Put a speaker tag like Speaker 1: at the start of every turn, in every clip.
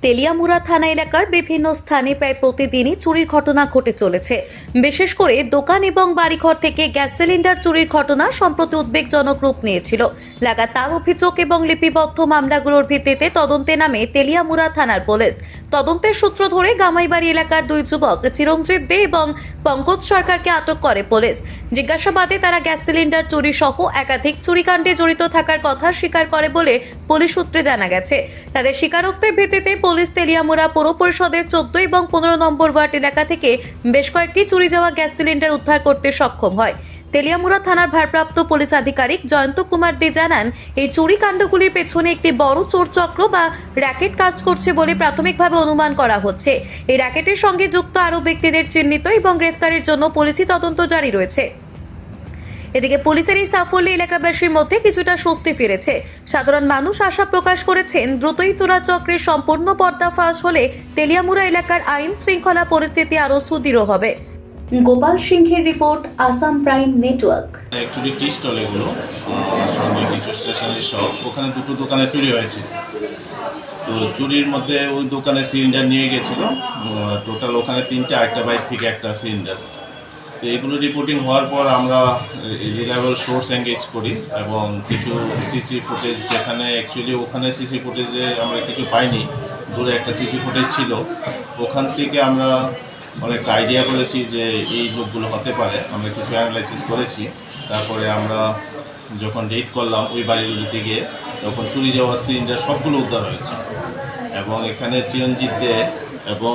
Speaker 1: তেলিয়ামুড়া থানা এলাকার বিভিন্ন স্থানে প্রায় প্রতিদিনই চুরির ঘটনা ঘটে চলেছে। বিশেষ করে দোকান এবং বাড়িঘর থেকে গ্যাস সিলিন্ডার চুরির ঘটনা সম্প্রতি উদ্বেগজনক রূপ নিয়েছিল। লাগাতার অভিযোগ এবং লিপিবদ্ধ মামলাগুলোর ভিত্তিতে তদন্তে নামে তেলিয়ামুড়া থানার পুলিশ। তদন্তের সূত্র ধরে গামাইবাড়ি এলাকার দুই যুবক চিরঞ্জিত দে এবং পঙ্কজ সরকারকে আটক করে পুলিশ। জিজ্ঞাসাবাদে তারা গ্যাস সিলিন্ডার চুরি সহ একাধিক চুরিকাণ্ডে জড়িত থাকার কথা স্বীকার করে বলে পুলিশ সূত্রে জানা গেছে। তাদের স্বীকারোক্তির ভিত্তিতে পুলিশ তেলিয়ামুড়া পৌর পরিষদের 14 এবং 15 নম্বর ওয়ার্ড এলাকা থেকে বেশ কয়েকটি চুরি যাওয়া গ্যাস সিলিন্ডার উদ্ধার করতে সক্ষম হয়। তেলিয়ামুড়া থানার ভারপ্রাপ্ত পুলিশ আধিকারিক জয়ন্ত কুমার দে জানান, এই চুরি কাণ্ডগুলির পেছনে একটি বড় চোর চক্র বা র্যাকেট কাজ করছে বলে প্রাথমিকভাবে অনুমান করা হচ্ছে। এই র্যাকেটের সঙ্গে যুক্ত আরও ব্যক্তিদের চিহ্নিত এবং গ্রেফতারের জন্য পুলিশি তদন্ত জারি রয়েছে। এদিকে পুলিশের এই সাফল্যে এলাকাবাসীর মধ্যে কিছুটা স্বস্তি ফিরেছে। সাধারণ মানুষ আশা প্রকাশ করেছেন, দ্রুতই চোরাচক্রের সম্পূর্ণ পর্দাফাশ হলে তেলিয়ামুড়া এলাকার আইন শৃঙ্খলা পরিস্থিতি আরও সুদৃঢ় হবে। গোপাল সিংহের report, Assam prime network.
Speaker 2: Actually tea stall এগুলো সঙ্গে কিছু স্টেশনারি শপ, ওখানে দুটো দোকানে চুরি হয়েছে। তো চুরির মধ্যে ওই দোকানে সিলিন্ডার নিয়ে গেছিল টোটাল, ওখানে 3টে, আরেকটা বাইক থেকে একটা সিলিন্ডার। তো এগুলো রিপোর্টিং হওয়ার পর আমরা রিলায়েবল সোর্স এঙ্গেজ করি এবং কিছু সিসি ফুটেজ, যেখানে অ্যাকচুয়ালি ওখানে সিসি ফুটেজে আমরা কিছু পাইনি, দূরে একটা সিসি ফুটেজ ছিল, ওখান থেকে আমরা অনেকটা আইডিয়া করেছি যে এই লোকগুলো হতে পারে। আমরা কিছু অ্যানালাইসিস করেছি, তারপরে আমরা যখন রেড করলাম ওই বাড়িগুলিতে গিয়ে, তখন চুরি যাওয়া সিলিন্ডার সবগুলো উদ্ধার হয়েছে। এবং এখানে চিরঞ্জিত দে এবং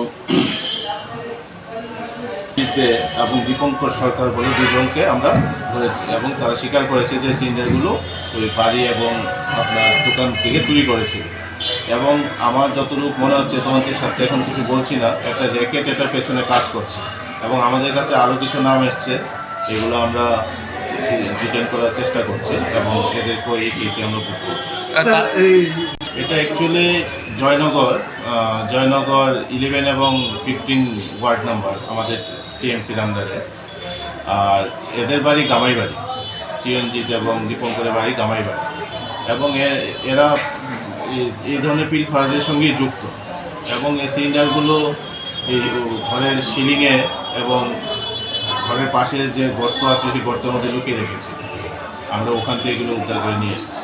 Speaker 2: দীপঙ্কর সরকার বলে দুজনকে আমরা ধরেছি এবং তারা স্বীকার করেছে যে সিলিন্ডারগুলো ওই বাড়ি এবং আপনার দোকান থেকে চুরি করেছিল। এবং আমার যতটুকু মনে হচ্ছে, তোমাদের সাথে এখন কিছু বলছি না, একটা র্যাকেট এটার পেছনে কাজ করছে এবং আমাদের কাছে আরও কিছু নাম এসছে, এগুলো আমরা ডিটেন করার চেষ্টা করছি এবং এদেরকেও এই কেসে আমরা বুক করব। এটা অ্যাকচুয়ালি জয়নগর 11 এবং 15 ওয়ার্ড নাম্বার আমাদের টিএমসির আন্ডারে। আর এদের বাড়ি গামাইবাড়ি, চিরঞ্জিত এবং দীপঙ্করের বাড়ি গামাইবাড়ি। এবং এরা এই ধরনের পিলফারাজের সঙ্গেই যুক্ত এবং এই সিলিন্ডারগুলো এই ঘরের সিলিংয়ে এবং ঘরের পাশে যে গর্ত আছে সেই গর্তের মধ্যে লুকিয়ে রেখেছে। আমরা ওখান থেকে এগুলো উদ্ধার করে নিয়ে এসেছি।